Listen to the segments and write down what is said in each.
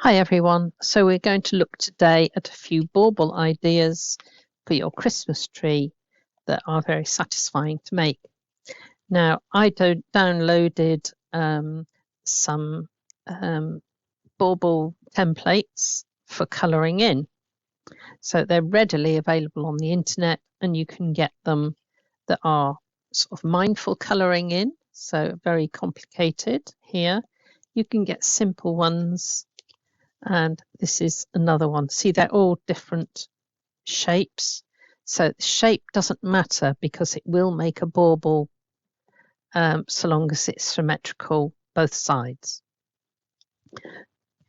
Hi everyone, so we're going to look today at a few bauble ideas for your Christmas tree that are very satisfying to make. Now I downloaded some bauble templates for colouring in, so they're readily available on the internet and you can get them that are sort of mindful colouring in, so very complicated here. You can get simple ones. And this is another one. See, they're all different shapes. So the shape doesn't matter because it will make a bauble so long as it's symmetrical both sides.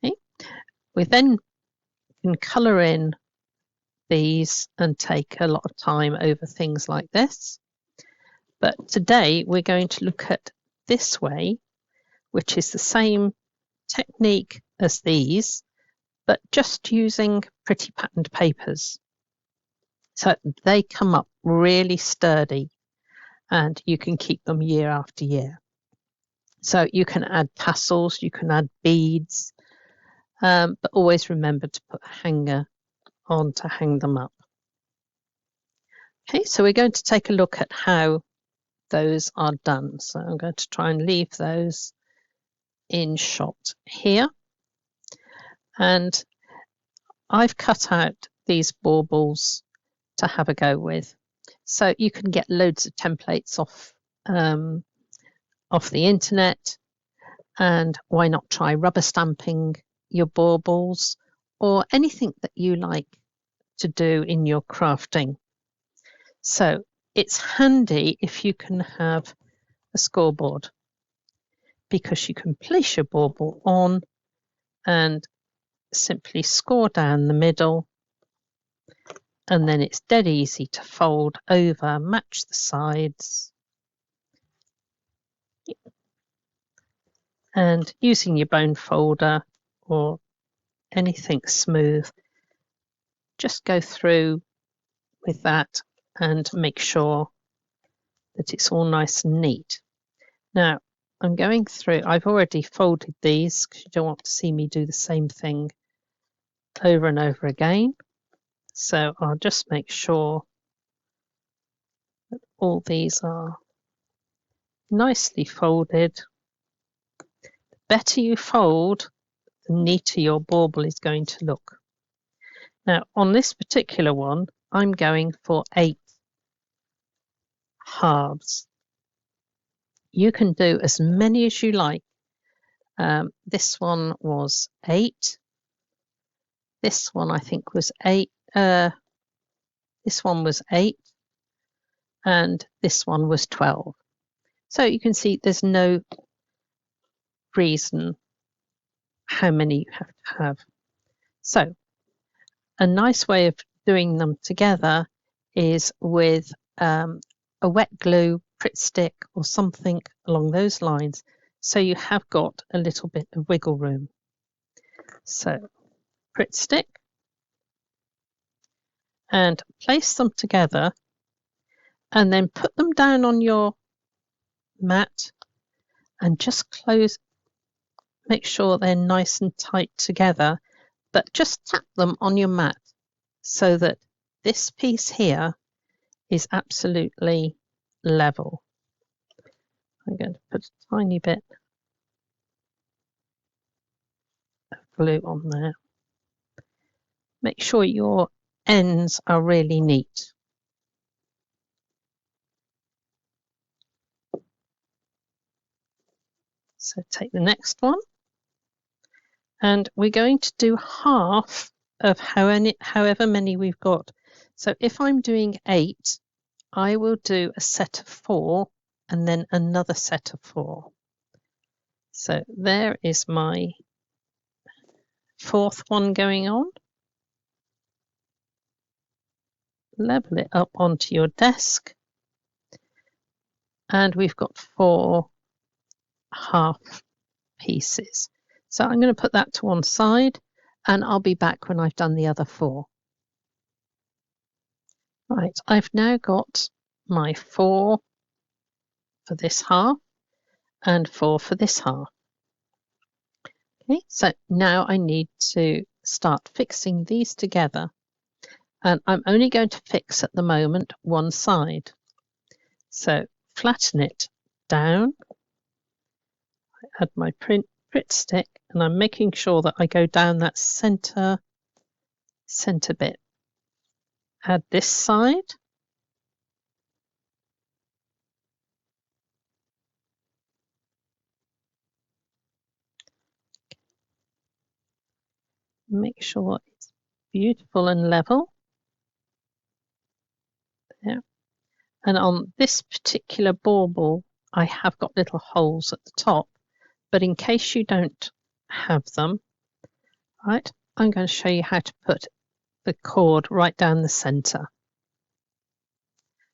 Okay. We then can colour in these and take a lot of time over things like this. But today we're going to look at this way, which is the same technique as these, but just using pretty patterned papers. So they come up really sturdy and you can keep them year after year. So you can add tassels, you can add beads, but always remember to put a hanger on to hang them up. Okay, so we're going to take a look at how those are done. So I'm going to try and leave those in shot here. And I've cut out these baubles to have a go with. So you can get loads of templates off the internet, and why not try rubber stamping your baubles or anything that you like to do in your crafting. So it's handy if you can have a scoreboard because you can place your bauble on and simply score down the middle, and then it's dead easy to fold over, match the sides, and using your bone folder or anything smooth, just go through with that and make sure that it's all nice and neat. Now I'm going through, I've already folded these because you don't want to see me do the same thing over and over again. So I'll just make sure that all these are nicely folded. The better you fold, the neater your bauble is going to look. Now on this particular one, I'm going for 8 halves. You can do as many as you like. This one was 8. This one I think was 8. This one was 8. And this one was 12. So you can see there's no reason how many you have to have. So a nice way of doing them together is with a wet glue, Pritt stick or something along those lines, so you have got a little bit of wiggle room. So Pritt stick and place them together and then put them down on your mat and just close, make sure they're nice and tight together, but just tap them on your mat so that this piece here is absolutely level. I'm going to put a tiny bit of glue on there. Make sure your ends are really neat. So take the next one, and we're going to do half of however many we've got. So if I'm doing 8, I will do a set of 4 and then another set of 4. So there is my 4th one going on. Level it up onto your desk, and we've got 4 half pieces. So I'm going to put that to one side and I'll be back when I've done the other 4. Right, I've now got my 4 for this half and 4 for this half. Okay, so now I need to start fixing these together, and I'm only going to fix at the moment one side. So flatten it down, add my Pritt stick, and I'm making sure that I go down that center bit. Add this side. Make sure it's beautiful and level. There. And on this particular bauble, I have got little holes at the top, but in case you don't have them, right, I'm going to show you how to put the cord right down the center.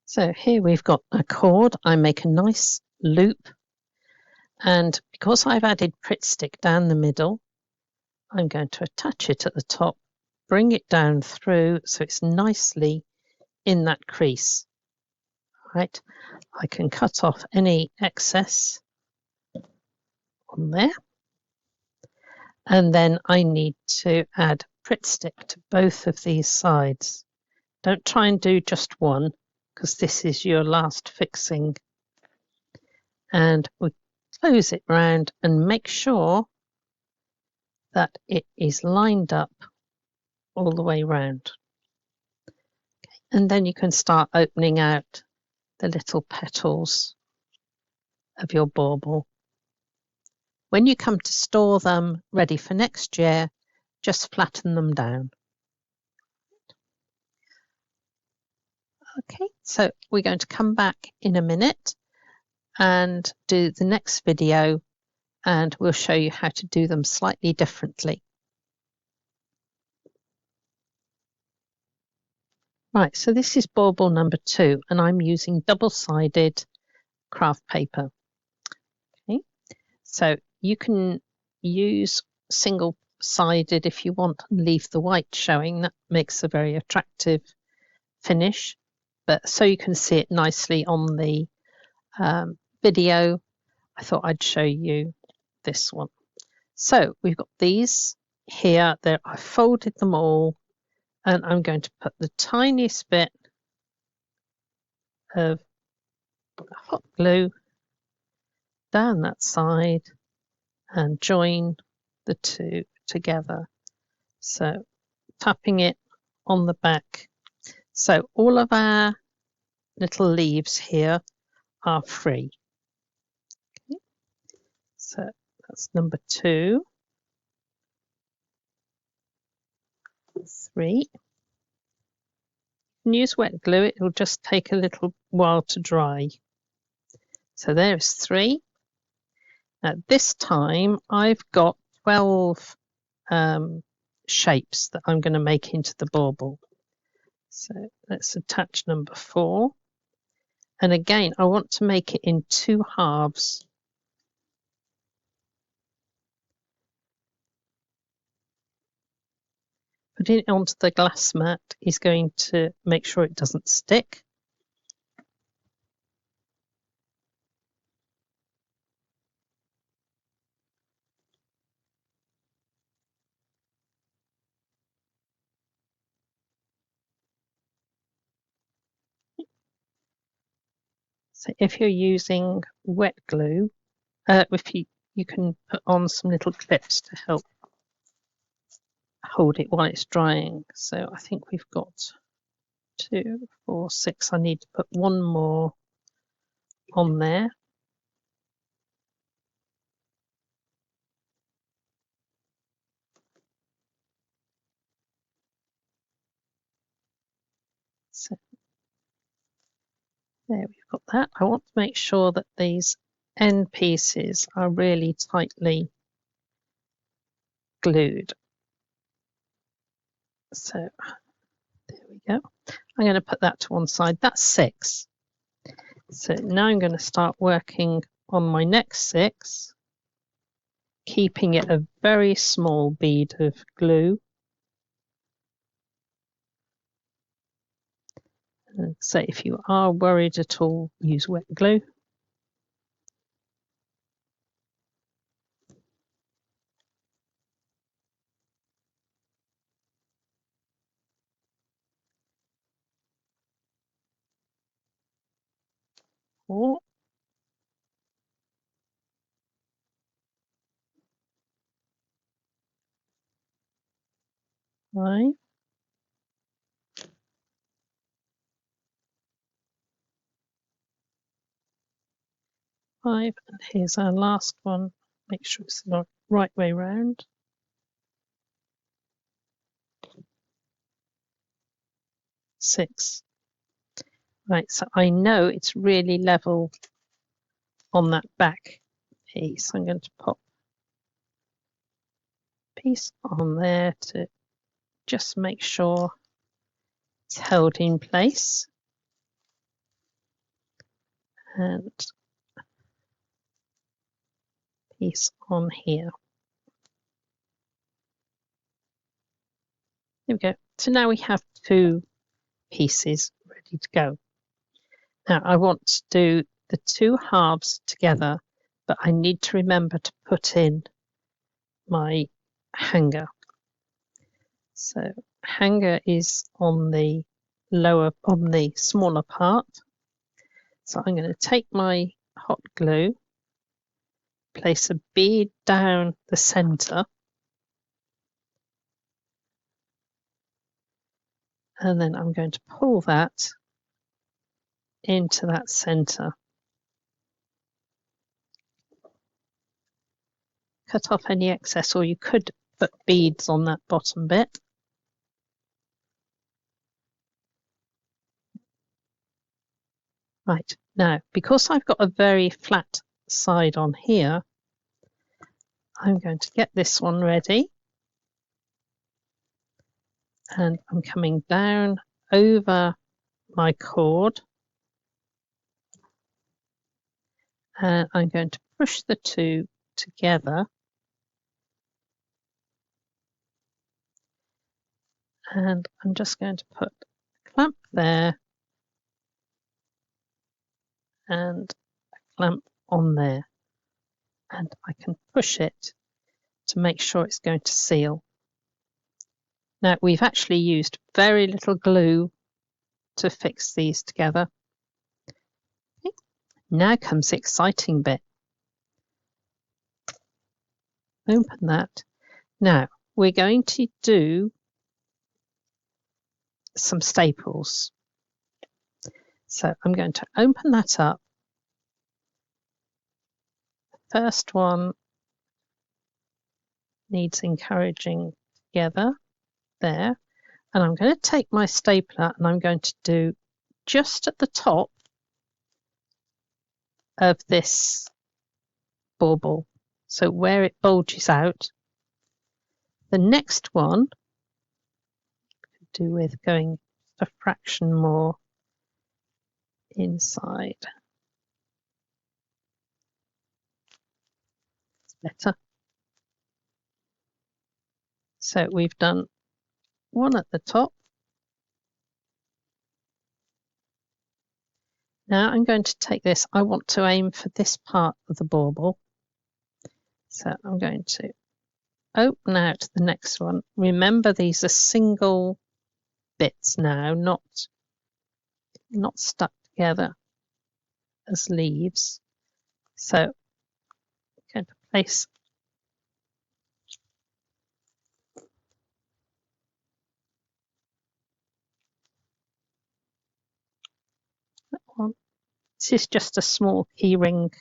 So here we've got a cord. I make a nice loop, and because I've added Pritt stick down the middle, I'm going to attach it at the top, bring it down through so it's nicely in that crease. Right, I can cut off any excess on there, and then I need to add Pritt stick to both of these sides. Don't try and do just one, because this is your last fixing. And we close it round and make sure that it is lined up all the way round. Okay. And then you can start opening out the little petals of your bauble. When you come to store them ready for next year, just flatten them down. Okay, so we're going to come back in a minute and do the next video, and we'll show you how to do them slightly differently. Right, so this is bauble number 2, and I'm using double-sided craft paper. Okay, so you can use single-sided if you want and leave the white showing. That makes a very attractive finish, but so you can see it nicely on the video, I thought I'd show you this one. So we've got these here. There, I folded them all, and I'm going to put the tiniest bit of hot glue down that side and join the two together. So tapping it on the back. So all of our little leaves here are free. Okay. So that's number 2. 3. You can use wet glue, it will just take a little while to dry. So there's 3. Now this time I've got 12 shapes that I'm going to make into the bauble. So let's attach number 4. And again, I want to make it in 2 halves. Putting it onto the glass mat is going to make sure it doesn't stick. So if you're using wet glue, if you can put on some little clips to help hold it while it's drying. So I think we've got 2, 4, 6. I need to put one more on there. So there we've got that. I want to make sure that these end pieces are really tightly glued. So there we go. I'm going to put that to one side. That's 6. So now I'm going to start working on my next 6, keeping it a very small bead of glue. And so if you are worried at all, use wet glue. 4, 5, 5, and here's our last one. Make sure it's the right way round. 6. Right, so I know it's really level on that back piece. I'm going to pop a piece on there to just make sure it's held in place. And piece on here. There we go. So now we have 2 pieces ready to go. Now I want to do the 2 halves together, but I need to remember to put in my hanger. So hanger is on the smaller part. So I'm going to take my hot glue, place a bead down the center, and then I'm going to pull that into that center. Cut off any excess, or you could put beads on that bottom bit. Right, now because I've got a very flat side on here, I'm going to get this one ready, and I'm coming down over my cord, and I'm going to push the 2 together, and I'm just going to put a clamp there and a clamp on there, and I can push it to make sure it's going to seal. Now we've actually used very little glue to fix these together. Okay. Now comes the exciting bit. Open that. Now we're going to do some staples. So I'm going to open that up. The first one needs encouraging together there, and I'm going to take my stapler and I'm going to do just at the top of this bauble, so where it bulges out. The next one could do with going a fraction more inside. It's better. So we've done one at the top. Now I'm going to take this. I want to aim for this part of the bauble. So I'm going to open out the next one. Remember, these are single bits now, not stuck together as leaves. So I'm going to place that one. This is just a small keyring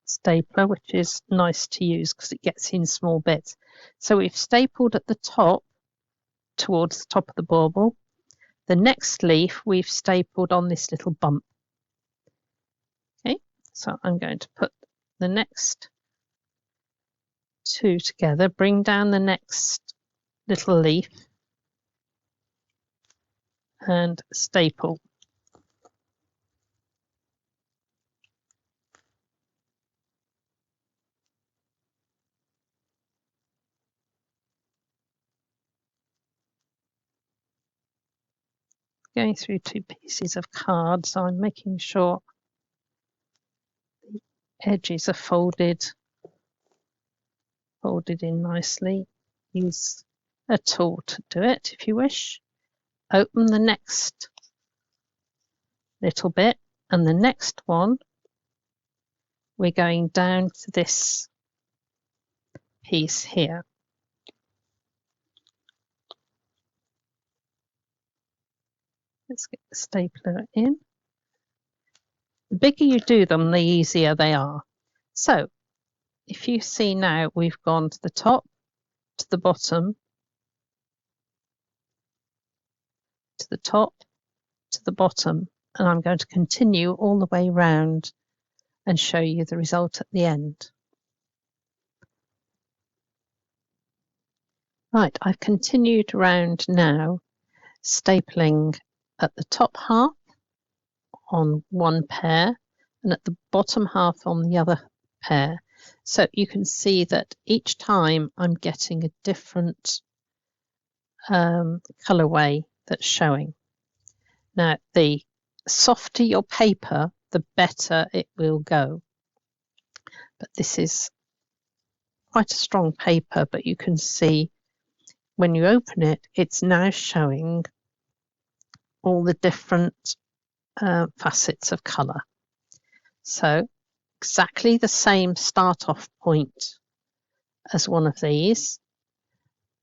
stapler, which is nice to use because it gets in small bits. So we've stapled at the top towards the top of the bauble. The next leaf we've stapled on this little bump. Okay, so I'm going to put the next 2 together, bring down the next little leaf and staple. Going through 2 pieces of card, so I'm making sure the edges are folded in nicely. Use a tool to do it if you wish. Open the next little bit And the next one, we're going down to this piece here. Let's get the stapler in. The bigger you do them, the easier they are. So if you see now, we've gone to the top, to the bottom, to the top, to the bottom, and I'm going to continue all the way round and show you the result at the end. Right, I've continued round now, stapling at the top half on one pair and at the bottom half on the other pair. So you can see that each time I'm getting a different colorway that's showing. Now, the softer your paper, the better it will go. But this is quite a strong paper, but you can see when you open it, it's now showing all the different facets of color. So exactly the same start off point as one of these,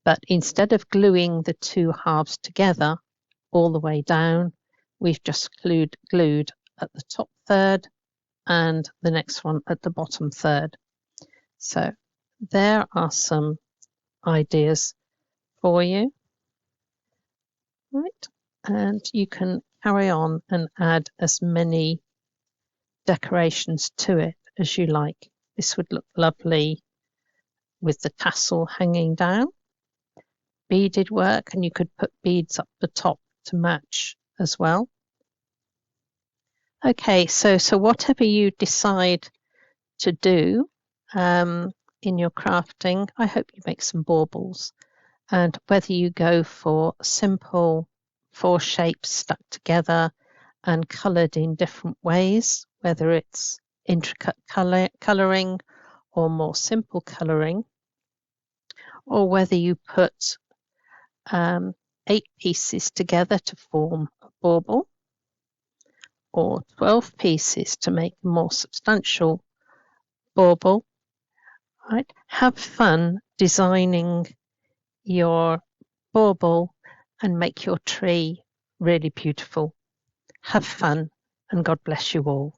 but instead of gluing the two halves together all the way down, we've just glued at the top third and the next one at the bottom third. So there are some ideas for you. Right, and you can carry on and add as many decorations to it as you like. This would look lovely with the tassel hanging down. Beaded work, and you could put beads up the top to match as well. Okay, so whatever you decide to do in your crafting, I hope you make some baubles. And whether you go for simple 4 shapes stuck together and coloured in different ways, whether it's intricate colouring or more simple colouring, or whether you put 8 pieces together to form a bauble, or 12 pieces to make a more substantial bauble, right? Have fun designing your bauble and make your tree really beautiful. Have fun, and God bless you all.